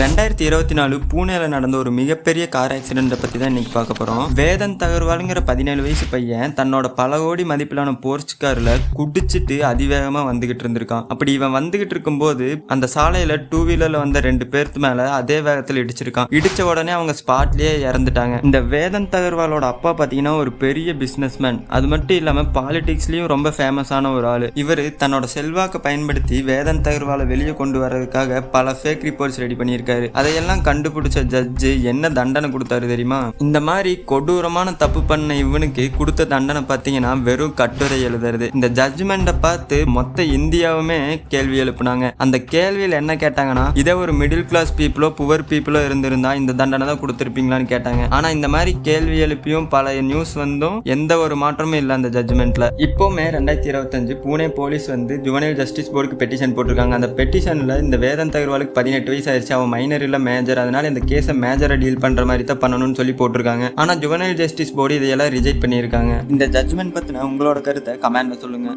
2024 பூனேல நடந்த ஒரு மிகப்பெரிய கார் ஆக்சிடென்ட்டை பற்றி தான் இன்னைக்கு பார்க்க போகிறோம். வேதந்த் அகர்வாலுங்கிற 17 வயசு பையன் தன்னோட பல கோடி மதிப்பிலான போர்ச் காரில் குடிச்சிட்டு அதிவேகமாக வந்துகிட்டு இருந்திருக்கான். அப்படி இவன் வந்துகிட்டு இருக்கும்போது அந்த சாலையில் 2 வீலரில் வந்த 2 பேருக்கு மேலே அதே வேகத்தில் இடிச்சிருக்கான். இடித்த உடனே அவங்க ஸ்பாட்லேயே இறந்துட்டாங்க. இந்த வேதந்த் அகர்வாலோட அப்பா பார்த்தீங்கன்னா ஒரு பெரிய பிஸ்னஸ்மேன். அது மட்டும் இல்லாமல் பாலிடிக்ஸ்லேயும் ரொம்ப ஃபேமஸான ஒரு ஆள். இவர் தன்னோட செல்வாக்கை பயன்படுத்தி வேதந்த் அகர்வாலை வெளியே கொண்டு வர்றதுக்காக பல ஃபேக் ரிப்போர்ட்ஸ் ரெடி பண்ணியிருக்காரு. அதையெல்லாம் கண்டுபிடிச்ச ஜட்ஜு என்ன தண்டனை கொடுத்தாரு தெரியுமா? இந்த மாதிரி கொடூரமான தப்பு பண்ண இவனுக்கு கொடுத்த தண்டனை பார்த்தீங்கன்னா வெறும் கட்டுரை எழுதுறது. இந்த ஜட்ஜ்மெண்ட்டை பார்த்து மொத்த இந்தியாவுமே கேள்வி எழுப்புனாங்க. அந்த கேள்வியில் என்ன கேட்டாங்கன்னா, இதே ஒரு மிடில் கிளாஸ் பீப்புளோ புவர் பீப்புளோ இருந்திருந்தா இந்த தண்டனை தான் கொடுத்துருப்பீங்களான்னு கேட்டாங்க. ஆனா இந்த மாதிரி கேள்வி எழுப்பியும் பல நியூஸ் வந்தும் எந்த ஒரு மாற்றமும் இல்லை அந்த ஜட்ஜ்மெண்ட்ல. இப்போமே 2025 பூனே போலீஸ் ஜுவனைல் ஜஸ்டிஸ் போர்டுக்கு பெட்டிஷன் போட்டிருக்காங்க. அந்த பெட்டிஷன்ல இந்த வேதந்த் அகர்வாலுக்கு 18 வயசு ஆயிடுச்சு, அவன் மைனர் இல்ல மேஜர், அதனால இந்த கேஸை மேஜரா டீல் பண்ற மாதிரி தான் பண்ணணும்னு சொல்லி போட்டிருக்காங்க. ஆனா ஜுவனைல் ஜஸ்டிஸ் போர்டு இதையெல்லாம் ரிஜெக்ட் பண்ணியிருக்காங்க. இந்த ஜட்ஜ்மெண்ட் பத்தின உங்களோட கருத்தை கமெண்ட்ல சொல்லுங்க.